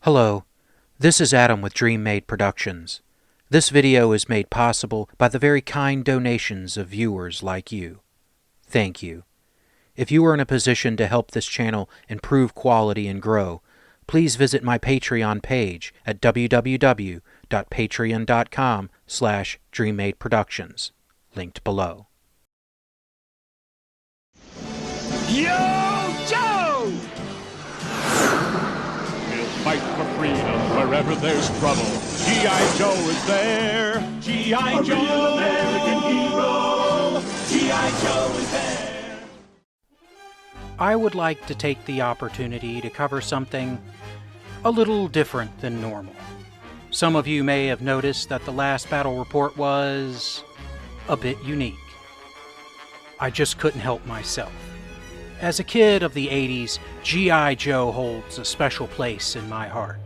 Hello, this is Adam with DreamMade Productions. This video is made possible by the very kind donations of viewers like you. Thank you. If you are in a position to help this channel improve quality and grow, please visit my Patreon page at www.patreon.com/DreamMadeProductions, linked below. Yo, Joe! We'll fight for freedom wherever there's trouble. G.I. Joe is there. G.I. Joe, real American hero. G.I. Joe is there. I would like to take the opportunity to cover something a little different than normal. Some of you may have noticed that the last battle report was a bit unique. I just couldn't help myself. As a kid of the 80s, G.I. Joe holds a special place in my heart.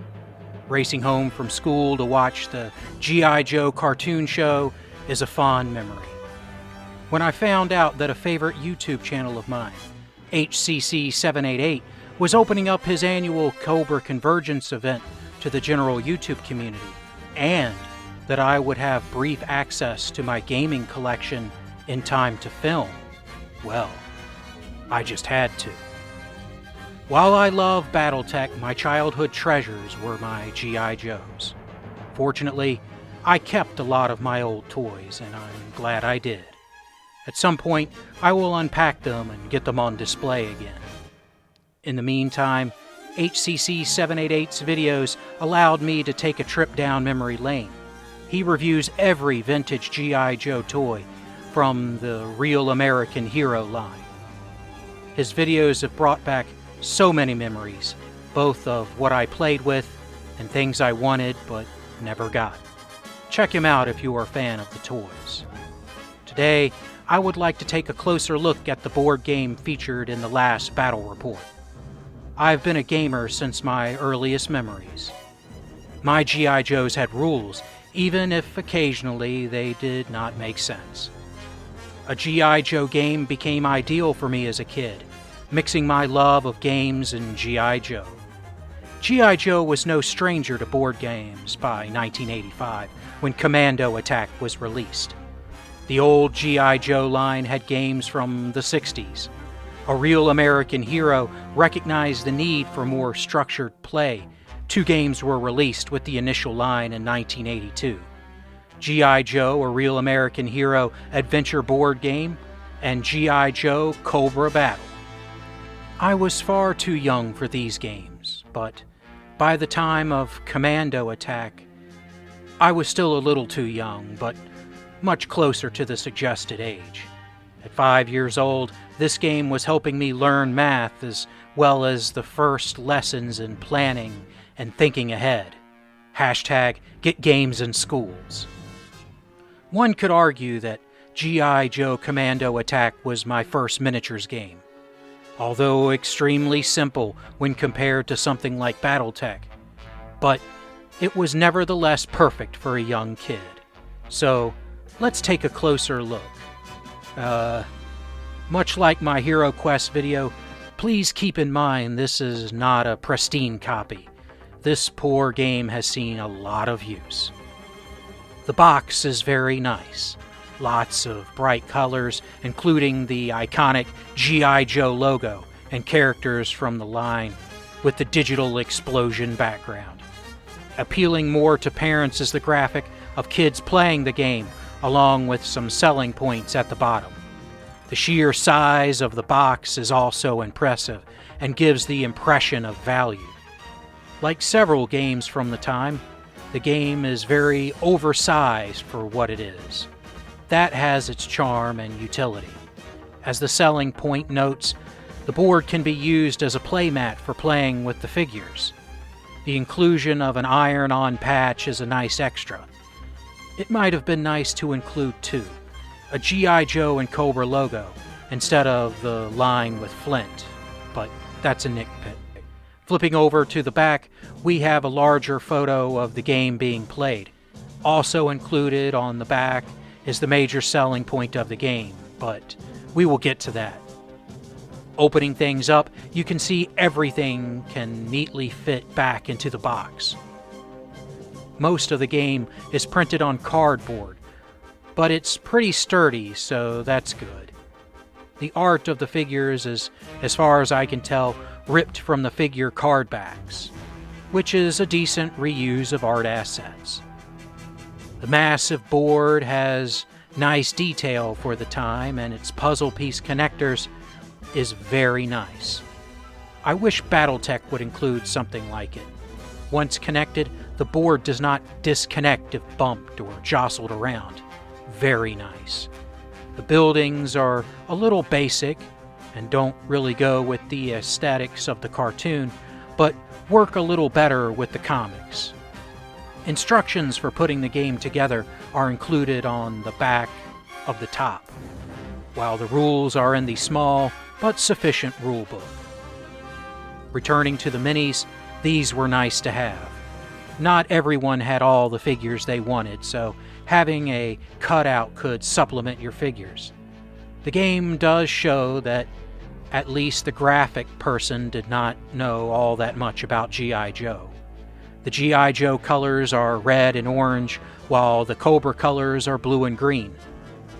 Racing home from school to watch the G.I. Joe cartoon show is a fond memory. When I found out that a favorite YouTube channel of mine, HCC788, was opening up his annual Cobra Convergence event to the general YouTube community, and that I would have brief access to my gaming collection in time to film, well, I just had to. While I love Battletech, my childhood treasures were my G.I. Joes. Fortunately, I kept a lot of my old toys, and I'm glad I did. At some point, I will unpack them and get them on display again. In the meantime, HCC788's videos allowed me to take a trip down memory lane. He reviews every vintage G.I. Joe toy from the Real American Hero line. His videos have brought back so many memories, both of what I played with and things I wanted but never got. Check him out if you are a fan of the toys. Today, I would like to take a closer look at the board game featured in the last battle report. I've been a gamer since my earliest memories. My G.I. Joes had rules, even if occasionally they did not make sense. A G.I. Joe game became ideal for me as a kid, mixing my love of games and G.I. Joe. G.I. Joe was no stranger to board games by 1985, when Commando Attack was released. The old G.I. Joe line had games from the 60s. A Real American Hero recognized the need for more structured play. 2 games were released with the initial line in 1982. G.I. Joe, A Real American Hero adventure board game, and G.I. Joe Cobra Battle. I was far too young for these games, but by the time of Commando Attack, I was still a little too young, but much closer to the suggested age. At 5 years old, this game was helping me learn math as well as the first lessons in planning and thinking ahead. Hashtag get games in schools. One could argue that G.I. Joe Commando Attack was my first miniatures game. Although extremely simple when compared to something like Battletech, but it was nevertheless perfect for a young kid. So, let's take a closer look. Much like my Hero Quest video, please keep in mind this is not a pristine copy. This poor game has seen a lot of use. The box is very nice. Lots of bright colors, including the iconic G.I. Joe logo and characters from the line, with the digital explosion background. Appealing more to parents is the graphic of kids playing the game, along with some selling points at the bottom. The sheer size of the box is also impressive and gives the impression of value. Like several games from the time, the game is very oversized for what it is. That has its charm and utility. As the selling point notes, the board can be used as a playmat for playing with the figures. The inclusion of an iron-on patch is a nice extra. It might have been nice to include too, a G.I. Joe and Cobra logo instead of the line with Flint, but that's a nitpick. Flipping over to the back, we have a larger photo of the game being played. Also included on the back is the major selling point of the game, but we will get to that. Opening things up, you can see everything can neatly fit back into the box. Most of the game is printed on cardboard, but it's pretty sturdy, so that's good. The art of the figures is, as far as I can tell, ripped from the figure card backs, which is a decent reuse of art assets. The massive board has nice detail for the time, and its puzzle piece connectors is very nice. I wish BattleTech would include something like it. Once connected, the board does not disconnect if bumped or jostled around. Very nice. The buildings are a little basic and don't really go with the aesthetics of the cartoon, but work a little better with the comics. Instructions for putting the game together are included on the back of the top, while the rules are in the small but sufficient rulebook. Returning to the minis, these were nice to have. Not everyone had all the figures they wanted, so having a cutout could supplement your figures. The game does show that at least the graphic person did not know all that much about G.I. Joe. The G.I. Joe colors are red and orange, while the Cobra colors are blue and green.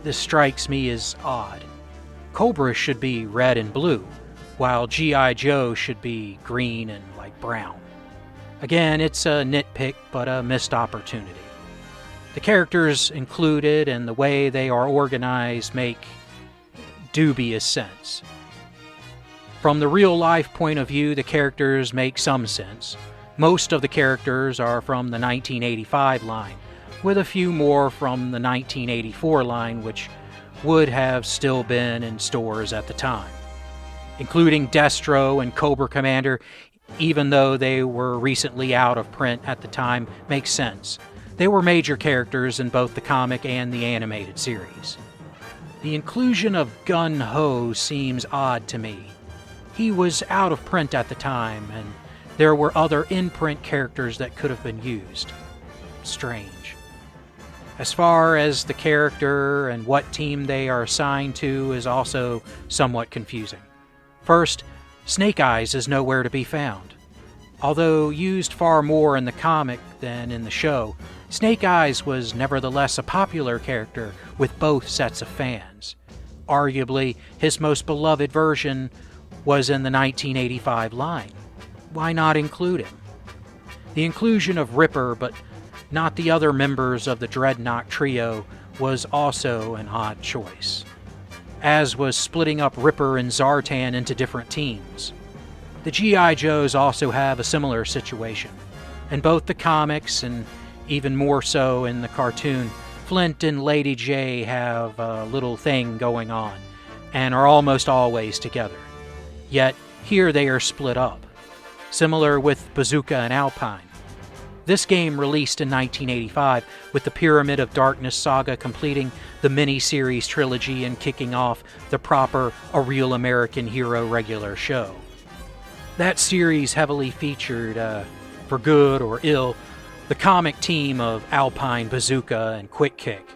This strikes me as odd. Cobra should be red and blue, while G.I. Joe should be green and light brown. Again, it's a nitpick, but a missed opportunity. The characters included and the way they are organized make dubious sense. From the real-life point of view, the characters make some sense. Most of the characters are from the 1985 line, with a few more from the 1984 line, which would have still been in stores at the time. Including Destro and Cobra Commander, even though they were recently out of print at the time, makes sense. They were major characters in both the comic and the animated series. The inclusion of Gun-Ho seems odd to me. He was out of print at the time, and there were other in-print characters that could have been used. Strange. As far as the character and what team they are assigned to is also somewhat confusing. First, Snake Eyes is nowhere to be found. Although used far more in the comic than in the show, Snake Eyes was nevertheless a popular character with both sets of fans. Arguably, his most beloved version was in the 1985 line. Why not include him? The inclusion of Ripper, but not the other members of the Dreadnought trio, was also an odd choice, as was splitting up Ripper and Zartan into different teams. The G.I. Joes also have a similar situation. In both the comics, and even more so in the cartoon, Flint and Lady J have a little thing going on, and are almost always together. Yet, here they are split up. Similar with Bazooka and Alpine. This game released in 1985, with the Pyramid of Darkness saga completing the mini-series trilogy and kicking off the proper A Real American Hero regular show. That series heavily featured, for good or ill, the comic team of Alpine, Bazooka, and Quick Kick.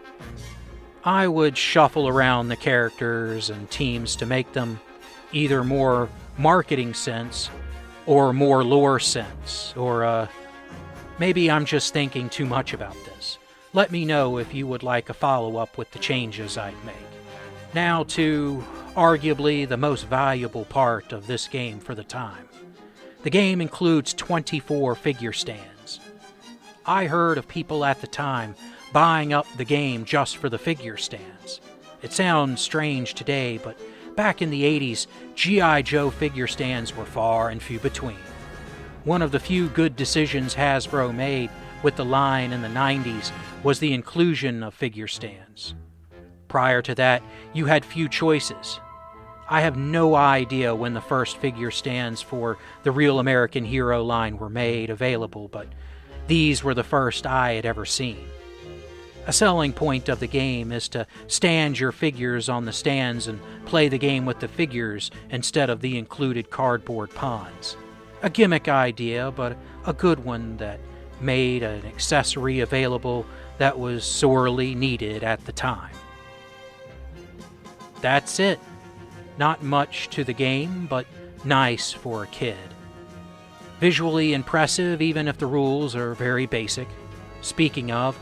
I would shuffle around the characters and teams to make them either more marketing sense or more lore sense, or maybe I'm just thinking too much about this. Let me know if you would like a follow-up with the changes I'd make. Now to arguably the most valuable part of this game for the time. The game includes 24 figure stands. I heard of people at the time buying up the game just for the figure stands. It sounds strange today, but back in the 80s, G.I. Joe figure stands were far and few between. One of the few good decisions Hasbro made with the line in the 90s was the inclusion of figure stands. Prior to that, you had few choices. I have no idea when the first figure stands for the Real American Hero line were made available, but these were the first I had ever seen. A selling point of the game is to stand your figures on the stands and play the game with the figures instead of the included cardboard pawns. A gimmick idea, but a good one that made an accessory available that was sorely needed at the time. That's it. Not much to the game, but nice for a kid. Visually impressive even if the rules are very basic. Speaking of,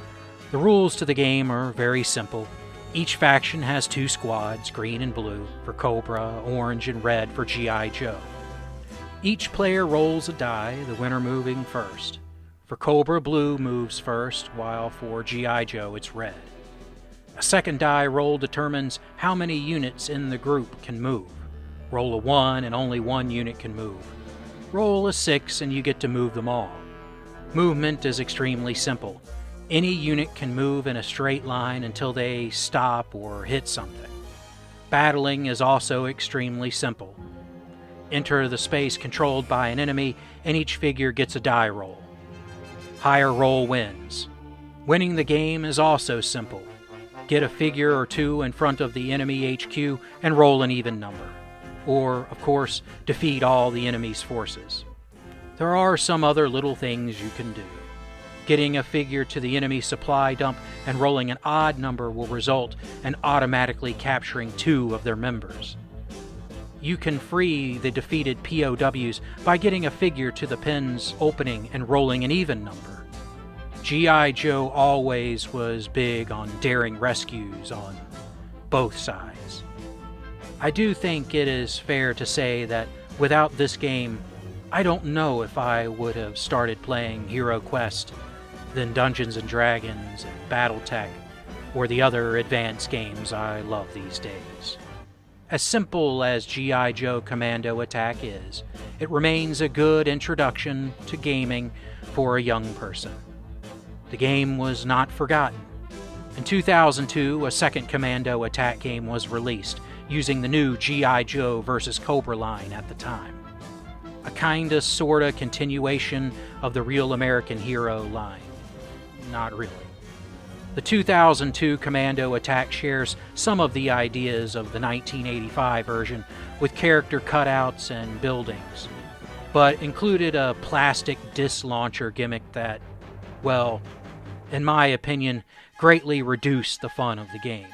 the rules to the game are very simple. Each faction has 2 squads, green and blue, for Cobra, orange and red for G.I. Joe. Each player rolls a die, the winner moving first. For Cobra, blue moves first, while for G.I. Joe it's red. A second die roll determines how many units in the group can move. Roll a 1 and only 1 unit can move. Roll a 6 and you get to move them all. Movement is extremely simple. Any unit can move in a straight line until they stop or hit something. Battling is also extremely simple. Enter the space controlled by an enemy and each figure gets a die roll. Higher roll wins. Winning the game is also simple. Get a figure or 2 in front of the enemy HQ and roll an even number. Or, of course, defeat all the enemy's forces. There are some other little things you can do. Getting a figure to the enemy supply dump and rolling an odd number will result in automatically capturing 2 of their members. You can free the defeated POWs by getting a figure to the pen's opening and rolling an even number. G.I. Joe always was big on daring rescues on both sides. I do think it is fair to say that without this game, I don't know if I would have started playing Hero Quest, then Dungeons & Dragons and Battletech, or the other advanced games I love these days. As simple as G.I. Joe Commando Attack is, it remains a good introduction to gaming for a young person. The game was not forgotten. In 2002, a second Commando Attack game was released, using the new G.I. Joe vs. Cobra line at the time. A kinda sorta continuation of the Real American Hero line. Not really. The 2002 Commando Attack shares some of the ideas of the 1985 version with character cutouts and buildings, but included a plastic disc launcher gimmick that, well, in my opinion, greatly reduced the fun of the game.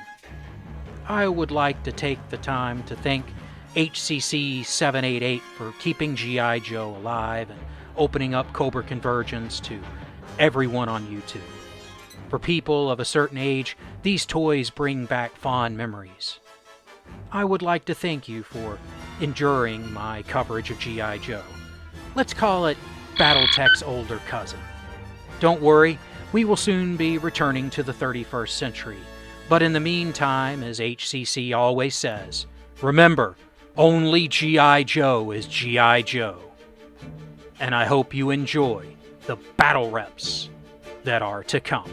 I would like to take the time to thank HCC 788 for keeping G.I. Joe alive and opening up Cobra Convergence to everyone on YouTube. For people of a certain age, these toys bring back fond memories. I would like to thank you for enduring my coverage of G.I. Joe. Let's call it Battletech's older cousin. Don't worry, we will soon be returning to the 31st century. But in the meantime, as HCC always says, remember, only G.I. Joe is G.I. Joe. And I hope you enjoy the battle reps that are to come.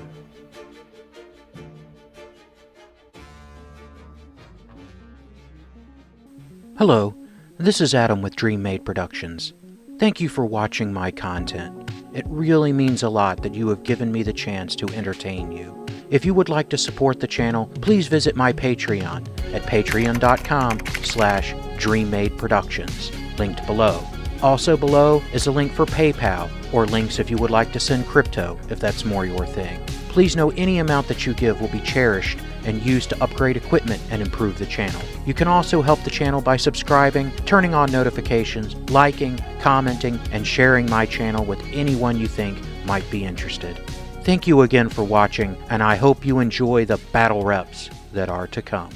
Hello, this is Adam with Dream Made Productions. Thank you for watching my content. It really means a lot that you have given me the chance to entertain you. If you would like to support the channel, please visit my Patreon at patreon.com/DreamMadeProductions, linked below. Also below is a link for PayPal, or links if you would like to send crypto, if that's more your thing. Please know any amount that you give will be cherished and used to upgrade equipment and improve the channel. You can also help the channel by subscribing, turning on notifications, liking, commenting, and sharing my channel with anyone you think might be interested. Thank you again for watching, and I hope you enjoy the battle reps that are to come.